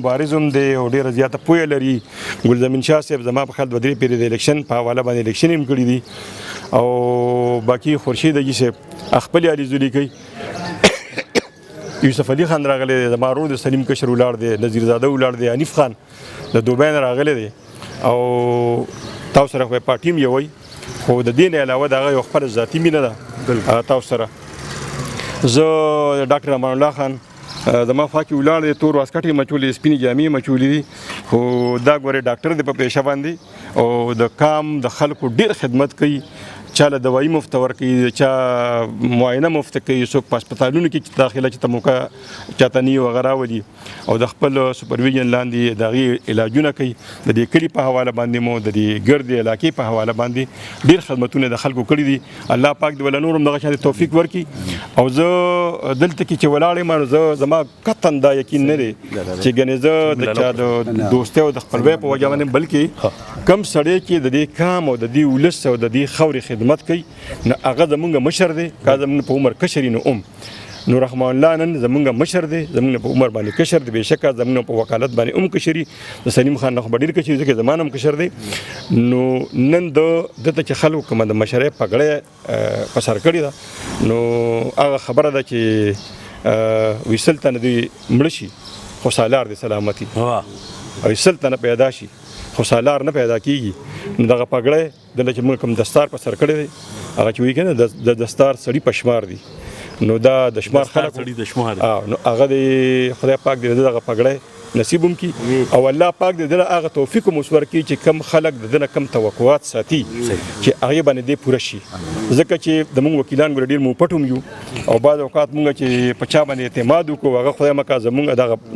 مبارز هم دی او ډېره زیاته پوهه لري. ګلزمین شاه صاحب زما په خیال 2-3 پیرې د الیکشن په حواله باندې الیکشن هم کړي دي او باقي خورشید حاجي صاحب خپل علي زولي کوي. یوسف علي خان راغلی دی، زما ورور د سلیم کشر ولاړ دی، نذیر زاده ولاړ دی، حنیف خان د دوبۍ نه راغلی دی او تاسو سره خو پارټي هم یوئ خو د دې نه علاوه د هغه یو خپله ذاتي مینه ده تاسو سره. زه ډاکټر امان الله خان زما خوا کې ولاړ دی، تور واسکټ یې مچولې، سپینې جامې یې مچولې دي خو دا ګورې ډاکټر دی په پیشه باندې او د کام د خلکو ډېر خدمت کوي. چا له دوایي مفت ورکوي، چا معاینه مفت کوي، څوک په هسپتالونو کې داخله چې ته موقع چاته نه وغیره ولي او د خپل سوپرویژن لاندې د هغې علاجونه کوي. د دې کلي په حواله باندې مو د دې ګردې علاقې په حواله باندې ډېر خدمتونه د خلکو کړي دي. الله پاک دې ولا نور هم دغه شان توفیق ورکړي. او زه دلته کې چې ولاړ یم نو زما قطعا دا یقین نه دی چې ګنې زه د چا د دوستۍ او د خپلوۍ په وجه باندې بلکې کم سړی چې د دې کام او د دې ولس او د دې خاورې خدمت کوي نو هغه زمونږ مشر دی. که زمونږ په عمر کشر نو نو رحمان الله نن زمونږ مشر دی، زمونږ په عمر باندې کشر دی، بېشکه زمونږ په وکالت باندې کشري. د سلیم خان نه خو به ډېر کشري ځکه زما هم کشر دی. نو نن دته چې خلکو کومه د مشرۍ پګړۍ په سر کړې ده نو هغه خبره ده چې ویسل ته نه دوی مړه شي خو سالار دی سلامتي او ویسل ته نه پیدا شي خو سالار نه پیدا کېږي. نو دغه پګړۍ دله چې موږ کوم دستار په سر کړی دی هغه چې وایي که نه د دستار سړي په شمار دی نو دا د شمار خلک نو هغه د خدای پاک دې دغه پګړۍ نصیب هم کړي او الله پاک دې دله هغه توفیق هم ورکړي چې کم خلک د ده نه کم توقعات ساتي چې هغې باندې دې پوره شي. ځکه چې د موږ وکیلان ګوره ډېر موپټ هم یو او بعض اوقات موږ چې په چا باندې اعتماد وکړو هغه خدای مکړه زموږ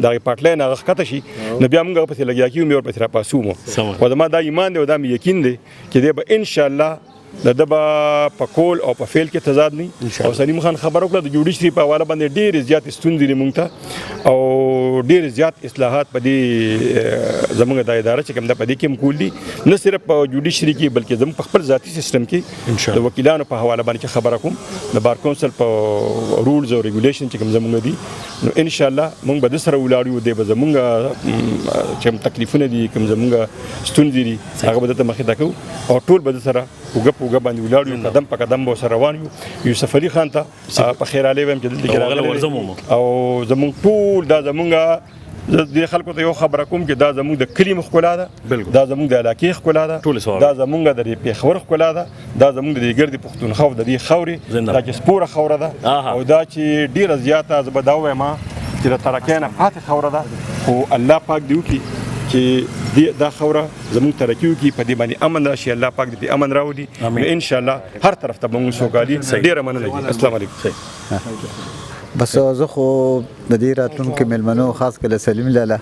دغه پاټلی نه هغه ښکته شي نو بیا موږ هغه پسې لګیا کېږو مې ورپسې راپاسو مو. خو زما دا ایمان دی او دا مې یقین دی چې دی به انشاءالله د ده به په کول او په فیل کې تضاد نه. او سلیم خان خبره وکړه د جوډیشري په حواله باندې ډېرې زیاتې ستونزې دي موږ ته او ډېرې زیات اصلاحات په دې زموږ دا اداره چې کوم ده په دې کې هم کول دي، نه صرف په جوډیشري کې بلکې زموږ په خپل ذاتي سیستم کې د وکیلانو په حواله باندې چې خبره کوم د بار کونسل په رولز او ریګولیشن چې کوم زموږ دي نو انشاءالله موږ به د سره ولاړ یو. دی به زموږ چې کوم تکلیفونه دي کوم زموږ ستونزې دي هغه به دلته مخې ته کوو او ټول به د سره اوږه باندې ولاړ یو، قدم په قدم به ورسره روان یو. یوسف علي خان ته په خیرالی وایم چې دلته کې راغلی او زموږ ټول دا زموږ دې خلکو ته یو خبره کوم چې دا زموږ د کلي ښکلا ده، دا زموږ د علاقې ښکلا ده، دا زموږ د پېښور ښکلا ده، دا زموږ د دې ګردې پښتونخوا او د دې خاورې دا چې سپوره خاوره ده او دا چې ډېره زیاته زه به دا ووایم چې د ترکۍ نه پاتې خاوره ده. خو الله پاک دې وکړي چې دا خاوره زموږ ترقي وکړي، په دې باندې امن راشي، الله پاک دې پې امن راولي نو انشاءالله هر طرف ته به موږ سوکالي. ډېره مننه. السلام علیکم. بس زه خو د دې راتلونکو مېلمنو خاص کله سلیم لاله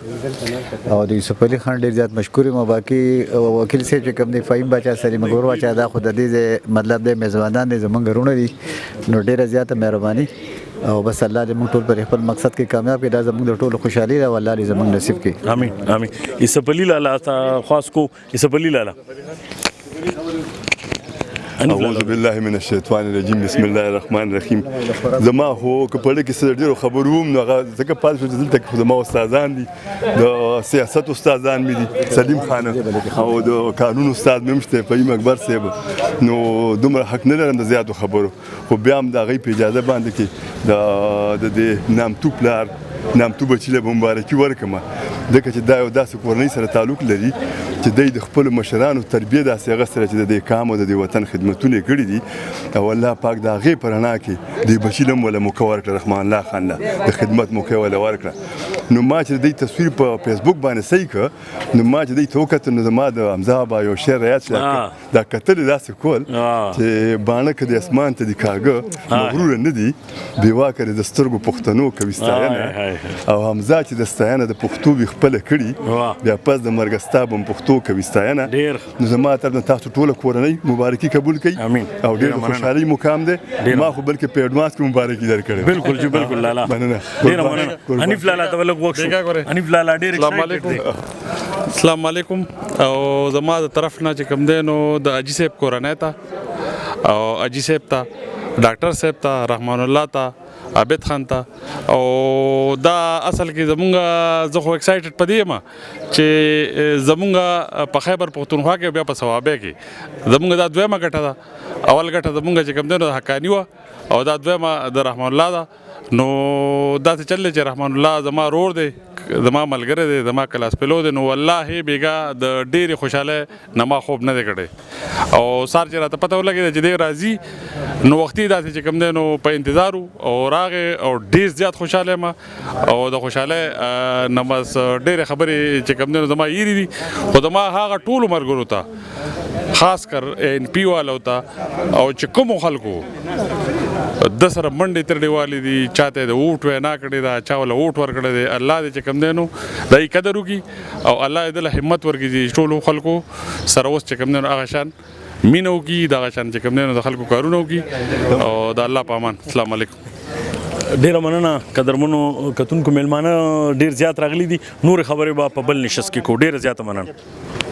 او د یوسف علي خان ډېر زیات مشکور یم. باقي وکیل صاحب چې کوم دی فهیم باچا سلیم ګور باچا دا خو د دې مطلب دی میزبانان دی زموږ وروڼه دي نو ډېره زیاته مهرباني او بس الله دې موږ ټول پر خپل مقصد کې کامیاب کړي. دا زموږ د ټولو خوشحالي ده او الله دې زموږ نصیب کړي. امين امين. یوسف علي لاله تا خاص کو یوسف علي لاله اعوذ بالله من الشیطان الرجیم بسم الله الرحمن الرحیم. زما هو که په اړه کې څه ډېرو خبرو وم نو هغه ځکه پاتې شو چې دلته کې زما استادان دي، د سیاست استادان مې دي، سلیم خان او د قانون استاد مې هم شته فهیم اکبر صاحب، نو دومره حق نه لرم د زیاتو خبرو، خو بیا هم د هغوی په اجازه باندې کې د دې نامتو پلار نامتو بچي له مبارکي ورکړم ځکه چې دا یو داسې کورنۍ سره تعلق لري چې دی د خپلو مشرانو تربیه داسې اخیستله چې د دې قام او د دې وطن خدمتونه یې کړي دي او الله پاک د هغې په رڼا کې دې بچي له هم وله موقع ورکړه، رحمان الله خان له د خدمت موقع وله ورکړه. نو ما چې د دې تصویر په فیسبوک باندې صحیح کړه نو ما چې دوی ته وکتل نو زما د حمزه بابا یو شعر یاد شو دا کتل داسې کول چې باڼه که د اسمان ته دي کاږه مغروره نه دي بېواکه د سترګو پښتنو کوي ستاینه او حمزه چې د ستاینه د پښتو وي خپله کړي بیا پس د مرګه ستا به هم پښتو کوي ستاینه. نو زما طرف نه تاسو ټوله کورنۍ مبارکي قبول کړئ او ډېر د خوشحالۍ مقام دی. ما خو بلکې په اډوانس کې مبارکي درکړې. بالکل جی بالکل لالا مننه. ډېره مننه. حنیف لالا ته ولږ وخت حنیف لالا ډېر السلام علیکم. او زما د طرف نه چې کوم دی نو د اجي صاحب کورنۍ ته او اجي صاحب ته ډاکټر صاحب ته رحمان الله ته عابد خان ته او دا اصل کې زمونږ زه خو ایکسایټډ په دې یم چې زمونږ په خیبر پښتونخوا کې بیا په ثوابه کې زمونږ دا دویمه ګټه ده. اول ګټه زمونږ چې کوم دی نو حقاني وه او دا دویمه د رحمان الله ده. نو داسې چل دی چې رحمان الله زما رور دی، زما ملګری دی، زما کلاس فیلو دی. نو والله بیګا د ډېرې خوشحالۍ نه ما خوب نه دی کړی او سار چې راته پته ولګېده چې دی راځي نو وختي داسې چې کوم دی نو په انتظار او راغې او ډېر زیات خوشحاله یم او د خوشحالۍ نه بس ډېرې خبرې چې کوم دی نو زما ایرې دي. خو زما هغه ټولو ملګرو ته خاص کر ان پی والو ته او چې کومو خلکو د سره منډې ترډې والي دي، چاته د اوټ وینا کړې ده، چا ولا اوټ ورکړی دی، الله دې چې کوم دی نو د یې قدر وکړي او الله دې له همت ورکړي چې ټولو خلکو سره اوس چې کوم دی نو هغه شان مینه وکړي، دغه شان چې کوم دی نو د خلکو کارونه وکړي او د الله په امان. السلام علیکم. ډیره مننه قدرمنو کتونکو میلمانه ډیر زیات راغلي دي. نور خبرې به په بل نشست کې کو. ډیره زیاته مننه.